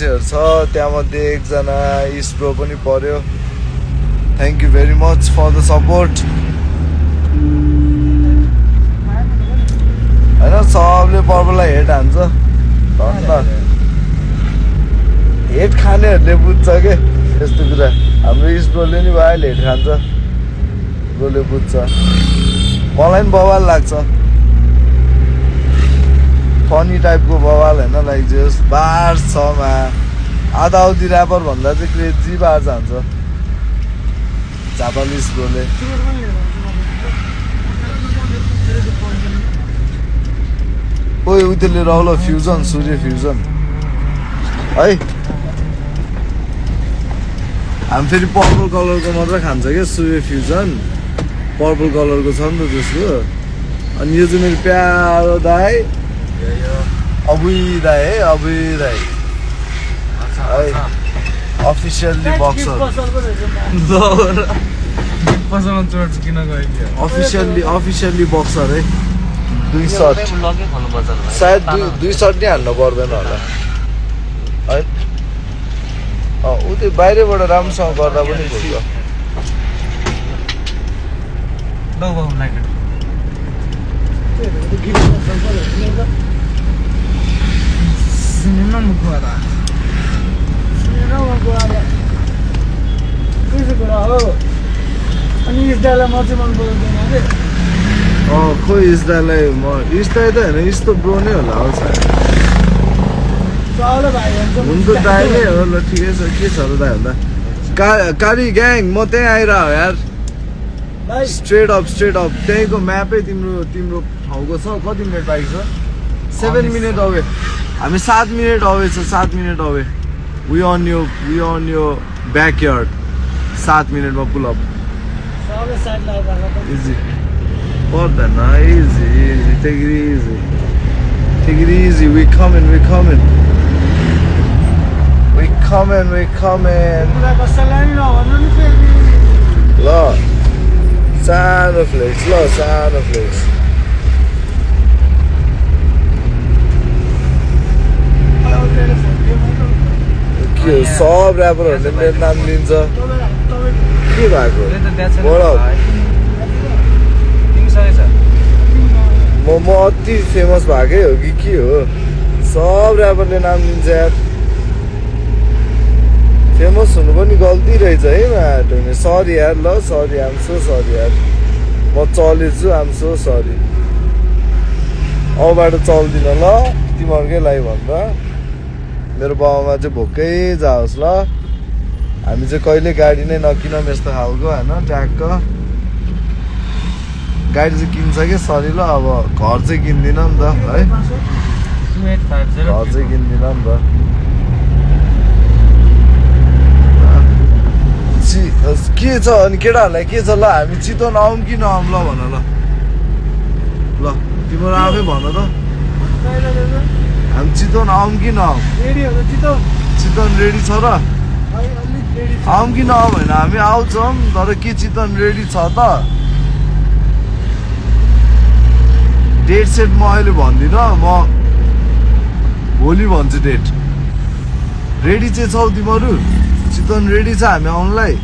मान्छेहरू छ त्यहाँमध्ये एकजना इस्ट ब्रो पनि पर्यो thank you very much for the support होइन सबले पर्पललाई हेट हान्छ हेट खानेहरूले बुझ्छ के यस्तो कुरा हाम्रो इस्ट ब्रोले नि भाइले हेट खान्छ ब्रोले बुझ्छ मलाई पनि बवाल लाग्छ फनी टाइपको बवाल होइन लाइक जस बार छ मा आधा आउदी ऱ्यापर भन्दा चाहिँ क्रेजी बार जान्छ जापानिज ब्रोले ओइ उते लिएर आउल फ्युजन सूर्य फ्युजन है हामी फेरि पर्पल कलरको मात्र खान्छ क्या सूर्य फ्युजन पर्पल कलरको छ नि त त्यसको अनि यो चाहिँ मेरो प्यारो दाई अबुई दाई है अबुई दाई है अफिसियल्ली बक्सर अफिसियल्ली बक्सर है 2 सर्ट सायद 2 सर्ट नै हाल्नु पर्दैन होला है ऊ त्यो बाहिरबाट राम्रोसँग गर्दा पनि हुन्छ अनि इस्दालाई म चाहिँ मन पराउँदैन अरे खोइ इस्दालाई म इस्दा त होइन यस्तो ब्रो नै होला हौ सायद हुन त दाइ नै हो ल ठिकै छ के छ र दाइ भन्दा कारी ग्याङ म त्यहीँ आइरह यार स्ट्रेट अप त्यहीँको म्यापै तिम्रो ठाउँको छ कति मिनट बाइक छ 7 मिनट अवे हामी 7 मिनट अवे छ 7 मिनट अवे वी अन यो ब्याकयार्ड 7 मिनटमा पुल अप इजी पर्दैन easy take it easy we coming ल सानो फ्लेक्स के सब ऱ्यापरहरूले मेरो नाम लिन्छ के भएको म अति फेमस भएकै हो कि के हो सब ऱ्यापरले नाम लिन्छ यार फेमस हुनु पनि गल्ती रहेछ है माटो सरी यार ल सरी आम सो सरी यार म चलेछु आम सो सरी अबबाट चल्दिनँ ल तिमीहरूकै लागि भन्दा मेरो बाबामा चाहिँ भोकै जाओस् ल हामी चाहिँ कहिले गाडी नै नकिनौँ यस्तो खालको होइन ट्याक्क गाडी चाहिँ किन्छ कि सरी ल अब घर चाहिँ किन्दिनँ नि त है घर चाहिँ किन्दिनँ नि त के छ अनि केटाहरूलाई के छ ल हामी चितवन आउँ कि नआउँ ल भन ल तिम्रो आफै भन त हामी चितवन आउँ कि नआउँ चितवन रेडी छ र आउँ कि नआउँ होइन हामी आउँछौँ तर के चितवन रेडी छ त डेट सेट म अहिले भन्दिनँ म भोलि भन्छु डेट रेडी चाहिँ छौ तिमीहरू चितवन रेडी छ हामी आउनुलाई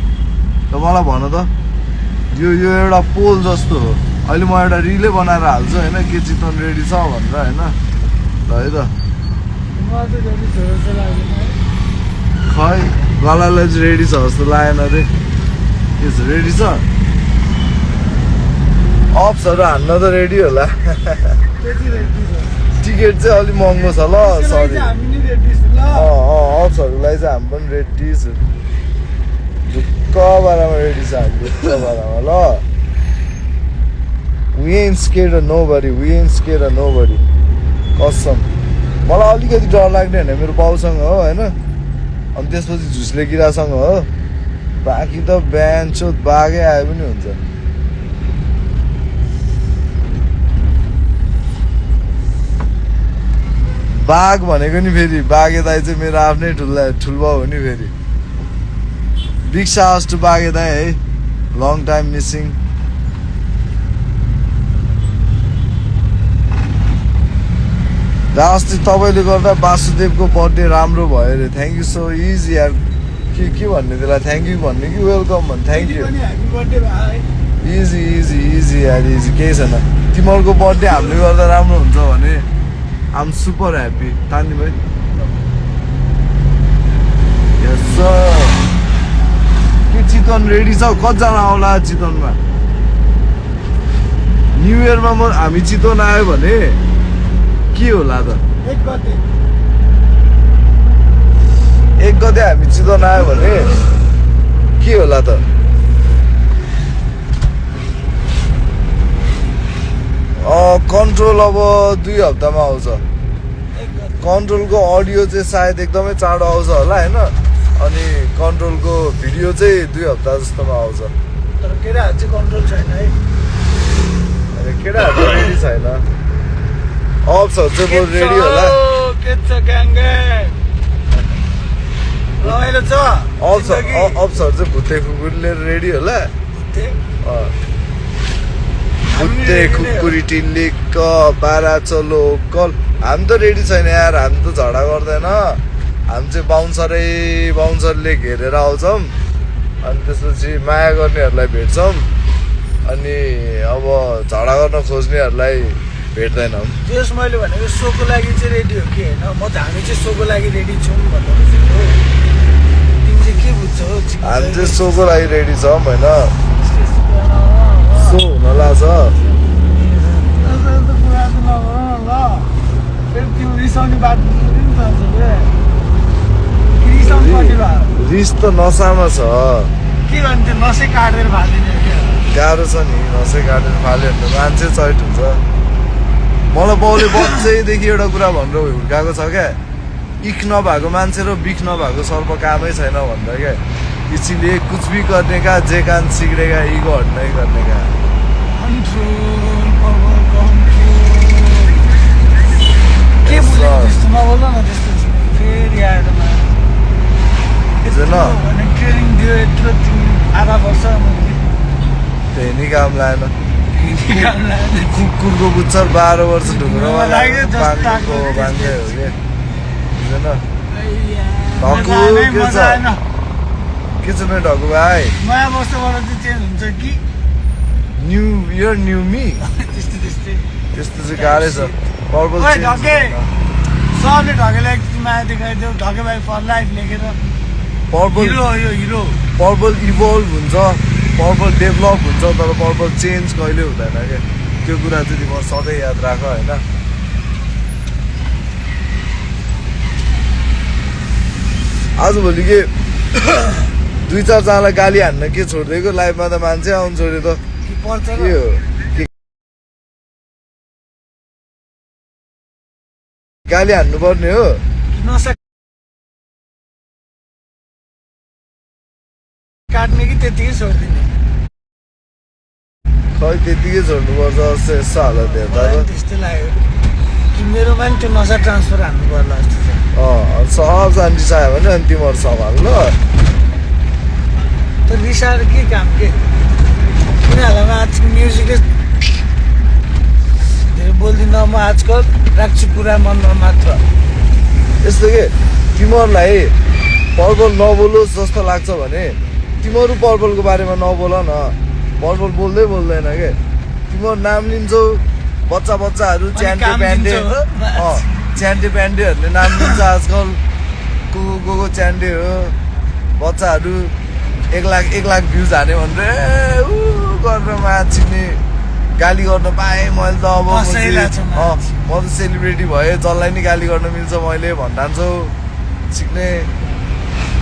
त मलाई भन त यो एउटा पोल जस्तो हो अहिले म एउटा रिलै बनाएर हाल्छु होइन के चितवन रेडी छ भनेर होइन ल है त खै गलालाई चाहिँ रेडी छ जस्तो लागेन अरे के छ रेडी छ अप्सहरू हान्न त रेडी होला टिकट चाहिँ अलिक महँगो छ ल सरी अप्सहरूलाई चाहिँ हामी पनि रेडी छु ढुक्क बारामा रेडी छ हामी ढुक्क बारामा ल we ain't scared of nobody कसम मलाई अलिकति डर लाग्ने होइन मेरो बाउसँग हो होइन अनि त्यसपछि झुसले किरासँग हो बाँकी त बिहान चोत बाघै आए पनि हुन्छ बाघ भनेको नि फेरि बाघे दाई चाहिँ मेरो आफ्नै ठुलबाउ हो नि फेरि बिग साउस टु बाघे दाई है लङ टाइम मिसिङ र अस्ति तपाईँले गर्दा वासुदेवको बर्थडे राम्रो भयो अरे थ्याङ्क यू सो इजी यार के भन्ने त्यसलाई थ्याङ्क यू भन्ने कि वेलकम भन्ने thank you easy easy easy यार इजी केही छैन तिमीहरूको बर्थडे हामीले गर्दा राम्रो हुन्छ भने आइ एम सुपर ह्याप्पी तान्दी भाइ के चितवन रेडी छ कतिजना आउला चितवनमा न्यु इयरमा हामी चितवन आयो भने के होला त 1 गते हामी चितवन आयो भने के होला त कन्ट्रोल अब 2 हप्तामा आउँछ कन्ट्रोलको अडियो चाहिँ सायद एकदमै चाँडो आउँछ होला होइन अनि कन्ट्रोलको भिडियो चाहिँ 2 हप्ता जस्तोमा आउँछ तर केटाहरू चाहिँ कन्ट्रोल छैन है केटाहरू रेडी छैन अप्सहरू चाहिँ बरु रेडी होला अप्सहरू चाहिँ भुते खुकुरीले रेडी होला भुते खुकुरी टिल्लिक बारा चलो कल हामी त रेडी छैन यार हामी त झगडा गर्दैन हामी चाहिँ बााउन्सरले घेरेर आउँछौँ अनि त्यसपछि माया गर्नेहरूलाई भेट्छौँ अनि अब झगडा गर्न खोज्नेहरूलाई भेट्दैनौँ जस मैले भनेको सोको लागि चाहिँ रेडी हो कि होइन म त हामी चाहिँ सोको लागि रेडी छौँ भन्दा तिमी चाहिँ के बुझ्छौ हामी चाहिँ सोको लागि रेडी छौँ होइन सो हुन लाग्छ रिस त नसामा छ के भन्थ्यो नसै काटेर फालिदिने गाह्रो छ नि नसै काटेर फाल्यो भने त मान्छे चैट हुन्छ मलाई बाउले बच्चैदेखि एउटा कुरा भनेर हुर्काएको छ क्या इख नभएको मान्छे र बिख नभएको सर्प कामै छैन भन्दा क्या इसीलिए कुछ भी करने का जे कान सिक्रेगा ईगो हट नहीं करने का के बोलेको त्यस्तो नबोल न त्यस्तो फेरि आएर ट्रेनिङ दियो यत्रो आधा वर्ष त्यही नि काम लागेन कुकुरको बुच्चर 12 वर्ष ढुङ्ग्रोमा बाँधेको बाँध्दै हो कि के छ मेरो ढकु भाइ नयाँ वर्षबाट चाहिँ चेन्ज हुन्छ कि न्यू इयर न्यू मी त्यस्तो चाहिँ गाह्रै छ पर्पल सबले ढकेलाई माया देखाइदेऊ ढके भाइ फर लाइफ लेखेर पर्पल इभल्भ हुन्छ पर्पल डेभलप हुन्छ तर पर्पल चेन्ज कहिले हुँदैन क्या त्यो कुरा चाहिँ तिम्रो सधैँ याद राख होइन आजभोलि के 2-4 जनालाई गाली हान्न के छोडिदिएको लाइफमा त मान्छे आउनु छोड्यो त के हो गाली हान्नु पर्ने हो काट्ने कि त्यतिकै छोडिदिने खै त्यतिकै छोड्नुपर्छ जस्तो यस्तो हालत हेर्दा त्यस्तो लाग्यो कि मेरोमा नि त्यो नसा ट्रान्सफर हान्नु पर्ला जस्तो छ सबजना रिसायो भने अनि तिमीहरू सम्हाल ल त रिसाएर के काम के उनीहरूलाई आज म्युजिकले धेरै बोल्दिनँ म आजकल राख्छु कुरा मनमा मात्र यस्तो के तिमीहरूलाई पर्पल नबोलोस् जस्तो लाग्छ भने तिमीहरू पर्पलको बारेमा नबोल न पर्पल बोल्दै बोल्दैन के तिमीहरू नाम लिन्छौ बच्चाहरू च्यान्टे प्यान्डेहरूले नाम लिन्छ आजकल को च्यान्डे हो बच्चाहरू 1 लाख भ्युज हाने भनेर गरेर माछिने गाली गर्न पाएँ मैले त अब म त सेलिब्रेटी भएँ जसलाई नि गाली गर्न मिल्छ मैले भन्ठान्छौ सिक्ने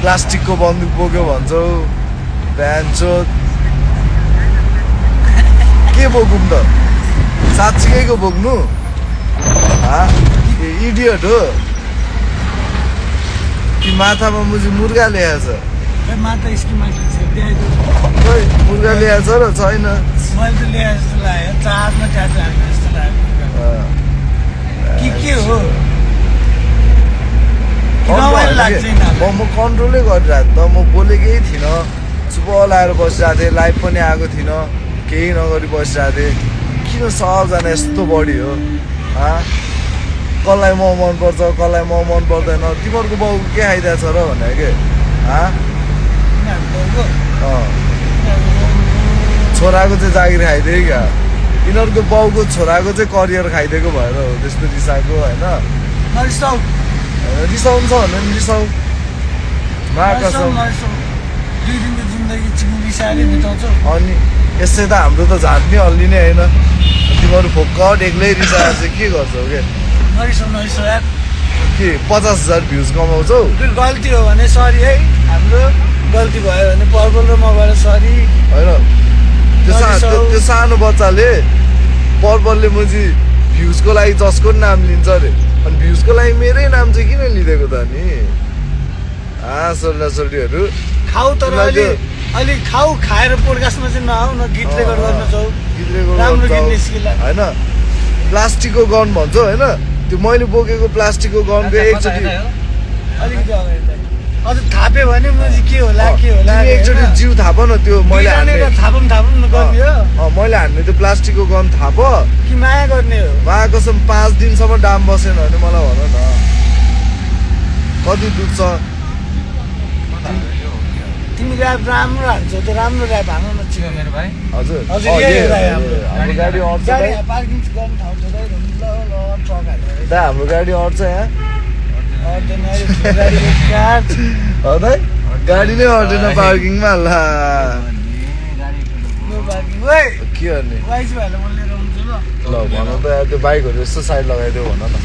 प्लास्टिकको बन्दुक बोक्यो भन्छौ भ्यान्छौ के बोकौँ त साँच्चीकैको बोक्नु इडियट हो कि माथामा मुजी मुर्गा ल्याएछ मुर्गा ल्याएछ र छैन म कन्ट्रोलै गरिरहेको त म बोलेकै थिइनँ चुप लाएर बसिरहेको थिएँ लाइभ पनि आएको थिइनँ केही नगरी बसिरहेको थिएँ किन सबजना यस्तो बढी हो कसलाई म मनपर्छ कसलाई म मन पर्दैन तिमीहरूको बाउ के खाइदिएको छ र भने के छोराको चाहिँ जागिर खाइदियो क्या यिनीहरूको बाउको छोराको चाहिँ करियर खाइदिएको भएर हो त्यस्तो रिसाएको होइन रिसाउनु छ भने पनि रिसाउ अनि यसै त हाम्रो त झाट्ने हल्लिने होइन तिमीहरू फोक्कट एक्लै रिसाएर चाहिँ के गर्छौ के 50,000 भ्युज कमाउँछौ गल्ती हो भने सरी है हाम्रो गल्ती भयो भने पर्पल र मबाट सरी होइन त्यो सानो बच्चाले पर्पलले मुजी भ्युजको लागि जसको नाम लिन्छ अरे अनि भ्युजको लागि मेरै नाम चाहिँ किन लिँदेको त नि सोल्डासोल्डीहरू खाऊ तर अलि खाऊ खाएर पोडकास्टमा चाहिँ नआऊ न गीत रेकर्ड गर्न जाऊ गीत रेकर्ड राम्रो गीत निस्किला होइन प्लास्टिकको गन भन्छ होइन त्यो मैले बोकेको प्लास्टिकको गनको एकचोटि अलिकति अगाडि अझ थाप्यो भने मैले के होला एकचोटि जिउ थाप न त्यो मैले थापौँ गर्ने हो मैले हान्ने त्यो प्लास्टिकको गन थाप कि माया गर्ने हो माया कसम 5 दिनसम्म डाम बसेन भने मलाई भन न कति दुख्छ तिमी ऱ्याप राम्रो हान्छौ त्यो राम्रो ऱ्याप हान्नु न चिनो मेरो भाइ हजुर हाम्रो गाडी अट्छ पार्किङ गर्ने ठाउँ छ ट्रक हालेर दा हाम्रो गाडी अट्छ यहाँ गाडी नै अट्दैन पार्किङमा ल के गर्ने ल भन त त्यो बाइकहरू यस्तो साइड लगाइदेऊ भन न